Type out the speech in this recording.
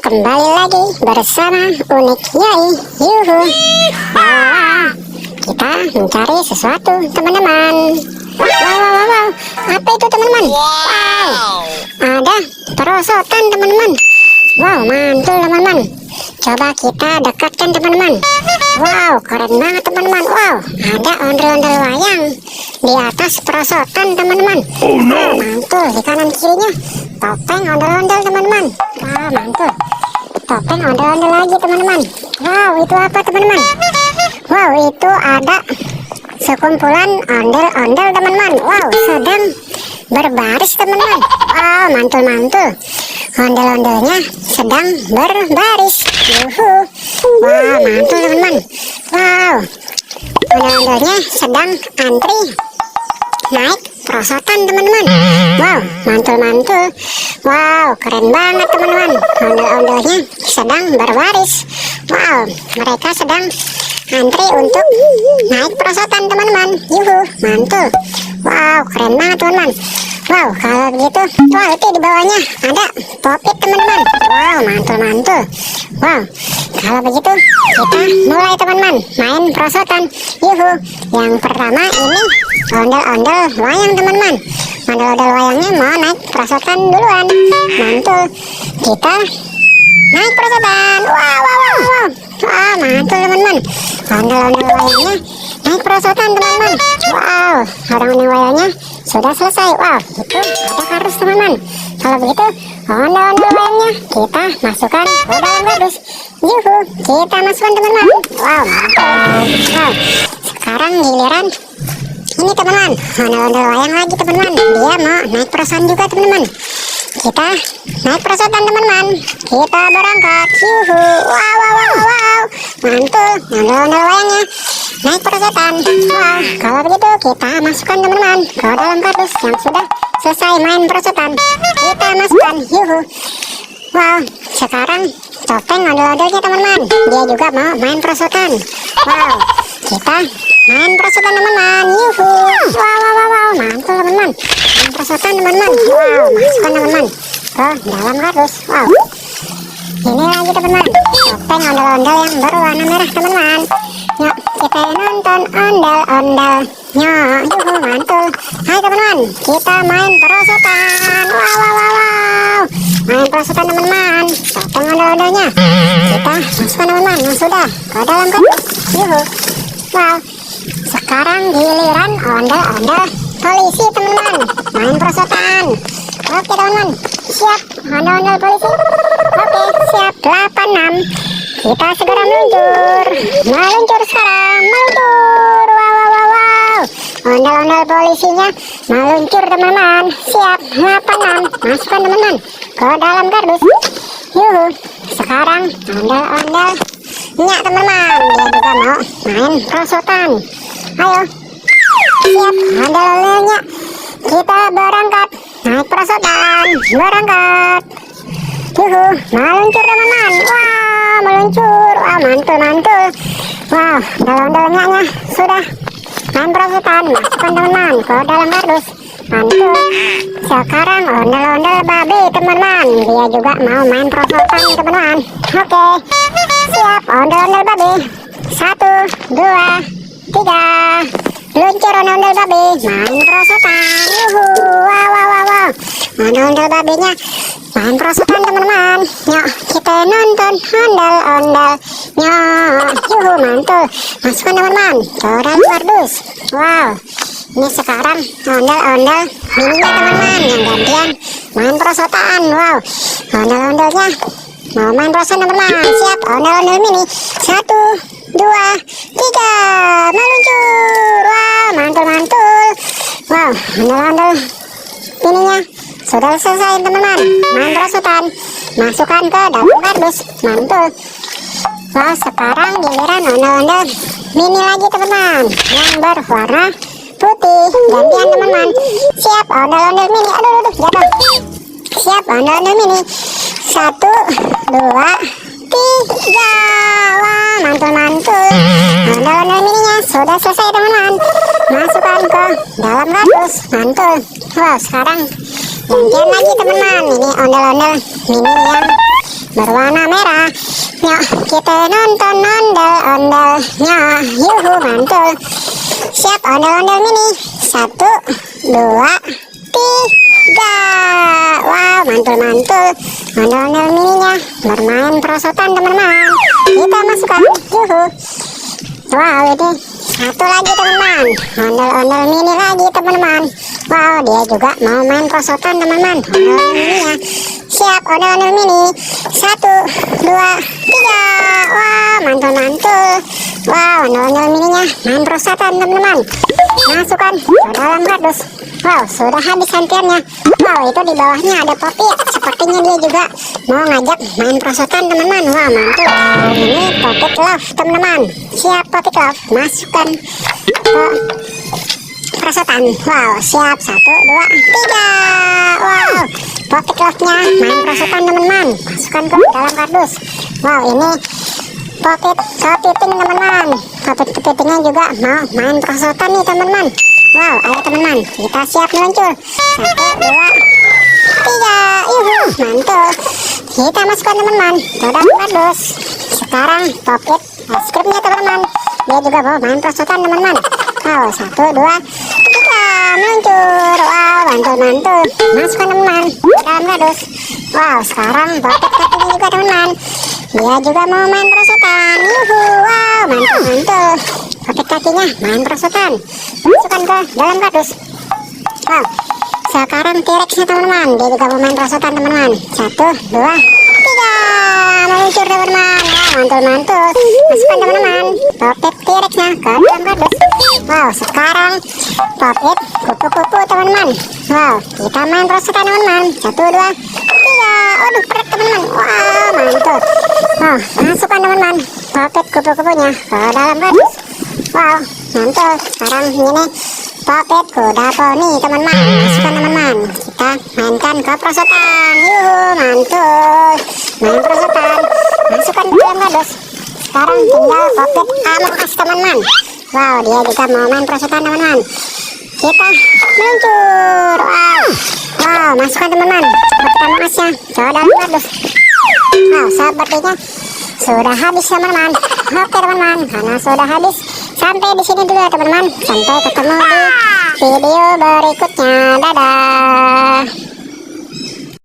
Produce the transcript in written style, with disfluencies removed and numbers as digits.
kembali lagi bersama Unik Yai. Yuhu. Wah, kita mencari sesuatu, teman-teman. Wow. Apa itu, teman-teman? Wow, ada perosotan, teman-teman. Wow, mantul, teman-teman. Coba kita dekatkan, teman-teman. Wow, keren banget, teman-teman. Wow, ada ondel-ondel wayang di atas perosotan, teman-teman. Wow, mantul. Di kanan kirinya topeng ondel-ondel, teman-teman. Wow, mantul. Topeng ondel-ondel lagi, teman-teman. Wow, itu apa, teman-teman? Wow, itu ada sekumpulan ondel-ondel, teman-teman. Wow, sedang berbaris, teman-teman. Wow, mantul. Ondel-ondelnya sedang berbaris. Yuhu. Wow, mantul, teman-teman. Wow, ondel-ondelnya sedang antri naik perosotan, teman-teman. Wow, mantul. Wow, keren banget, teman-teman. Ondel-ondelnya sedang berbaris. Wow, mereka sedang antri untuk naik perosotan, teman-teman. Yuhu, mantul. Wow, keren banget, teman-teman. Wow, kalau begitu, wow, itu di bawahnya ada popit, teman-teman. Wow, mantul. Wow, kalau begitu kita mulai, teman-teman, main perosotan. Yuhu. Yang pertama ini ondel-ondel wayang, teman-teman. Ondel-ondel wayangnya mau naik perosotan duluan. Mantul. Kita naik perosotan. Wow. Wow, mantul, teman-teman. Ondel-ondel wayangnya naik perosotan, teman-teman. Wow, ondel-ondel wayangnya sudah selesai. Wow, itu ada kardus, teman-teman. Kalau begitu, ondel-ondel wayangnya kita masukkan ke dalam kardus. Yuhu, kita masukkan, teman-teman. Wow, mantul. Wow, sekarang giliran ini, teman-teman, ondel-ondel wayang lagi, teman-teman. Dia mau naik perosotan juga, teman-teman. Kita naik perosotan, teman-teman. Kita berangkat. Yuhu. Wow. Mantul. Ondel-ondel wayangnya naik perosotan. Wow, kalau begitu kita masukkan, teman-teman, ke dalam kardus yang sudah selesai main perosotan. Kita masukkan. Yuhu. Wow, sekarang topeng ondel-ondelnya, teman-teman. Dia juga mau main perosotan. Wow, kita main perosotan, teman-teman. Yuhu. Wow. Mantul, teman-teman. Main perosotan, teman-teman. Wow, masukkan, teman-teman, ke dalam kardus. Wow, ini lagi, teman-teman, topeng ondel-ondel yang berwarna merah, teman-teman. Yuk, kita nonton ondel-ondel. Yuhu, mantul. Hai, teman-teman, kita main perosotan. Wow. Main perosotan, teman-teman. Topeng ondel-ondelnya kita masukkan, teman-teman, yang sudah ke dalam kardus. Yuhu. Wow, sekarang giliran ondel-ondel polisi, teman-teman. Main perosotan. Oke, teman-teman, siap ondel-ondel polisi? Oke, siap. 86. Kita segera meluncur sekarang. Meluncur. Wow. Ondel-ondel polisinya meluncur, teman-teman. Siap. 86. Masukkan, teman-teman, ke dalam kardus. Yuhu. Sekarang ondel-ondelnya, teman-teman, dia juga mau main perosotan. Ayo. Siap. Ondel-ondelnya kita berangkat naik perosotan. Berangkat. Yuhu. Meluncur, teman-teman. Wow, meluncur. Wow, mantul. Wow, ondel-ondelnya sudah main perosotan. Masukkan, teman-teman, ke dalam kardus. Mantul. Sekarang ondel-ondel babi, teman-teman. Dia juga mau main perosotan, teman-teman. Oke, siap. Ondel-ondel babi. 1, 2, 3. Luncur ondel-ondel babi. Main perosotan. Yuhu. Wow. Ondel-ondel babinya main perosotan, teman-teman. Yuk, kita nonton ondel-ondel. Yuhu, mantul. Masukkan, teman-teman, ke dalam kardus. Wow, ini sekarang ondel-ondel mininya, teman-teman, yang gantian main perosotan. Wow, ondel-ondelnya mau main perosotan, teman-teman. Siap. Ondel-ondel mini. 1, 2, 3. Meluncur. Wow, mantul. Wow, ondel-ondel mininya sudah selesai, teman-teman, main perosotan. Masukkan ke dalam kardus. Mantul. Wow, sekarang giliran ondel-ondel mini lagi, teman-teman, yang berwarna putih. Gantian, teman-teman. Siap. Ondel-ondel mini. Aduh, jatuh. Siap. Ondel-ondel mini. 1, 2, 3. Wah, mantul. Ondel-ondel mininya sudah selesai, teman-teman. Masukkan ke dalam kardus. Mantul. Wow, sekarang gantian lagi, teman-teman. Ini ondel-ondel mini yang berwarna merah. Yuk kita nonton ondel-ondelnya. Yuhu, mantul. Siap ondel-ondel mini. 1, 2, 3. Wow, mantul-mantul. Ondel-ondel mininya bermain perosotan teman-teman. Kita masukkan. Yuhu. Wow, ini satu lagi teman-teman. Ondel-ondel mini lagi teman-teman. Wow, dia juga mau main perosotan teman-teman. Ondel-ondel mininya. Siap ondel-ondel mini. 1, 2, 3. Wow, mantul-mantul. Wow, ondel-ondel mininya main perosotan teman-teman. Masukkan ke dalam kardus. Wow, sudah habis antriannya. Wow, itu di bawahnya ada Poppy. Sepertinya dia juga mau ngajak main perosotan teman-teman. Wow, mantul. Ini Poppy Love teman-teman. Siap Poppy Love. Masukkan ke perosotan. Wow, siap. 1, 2, 3. Wow, Poppy Love-nya main perosotan teman-teman. Masukkan ke dalam kardus. Wow, ini Poppy kepiting teman-teman. Poppy kepitingnya juga mau main perosotan nih teman-teman. Wow, ayo teman-teman, kita siap meluncur. 1, 2, 3. Yuhu, mantul. Kita masukkan teman-teman ke dalam kardus. Sekarang Poppy es krimnya teman-teman. Dia juga mau main perosotan teman-teman. Wow, 1, 2, 3. Meluncur. Wow, mantul-mantul. Masukkan teman-teman ke dalam kardus. Wow, sekarang Poppy kepiting juga teman-teman. Dia juga mau main perosotan. Yuhu, wow, mantul-mantul. Poppy kakinya main perosotan. Masukkan ke dalam kardus. Wow, sekarang T-Rex-nya teman-teman. Dia juga mau main perosotan teman-teman. 1, 2, 3. Meluncur teman-teman. Wow, mantul-mantul. Masukkan teman-teman Poppy T-Rex-nya ke dalam kardus. Wow, sekarang Poppy kupu-kupu teman-teman. Wow, kita main perosotan teman-teman. 1, 2, 3. Aduh, berat teman-teman. Wow, mantul. Wow, masukkan teman-teman Poppy kupu-kupunya ke dalam kardus. Wow, mantul. Sekarang ini Poppy kuda poni teman-teman. Masukkan teman-teman. Kita mainkan ke perosotan. Yuhu, mantul. Main perosotan. Masukkan ke dalam kardus. Sekarang tinggal Poppy Among Us teman-teman. Wow, dia juga mau main perosotan teman-teman. Kita meluncur. Wow, masukkan teman-teman Poppy Among Us-nya ke dalam kardus. Wow, sepertinya sudah habis teman-teman. Oke teman-teman, karena sudah habis, sampai di sini dulu ya teman-teman. Sampai ketemu di video berikutnya. Dadah.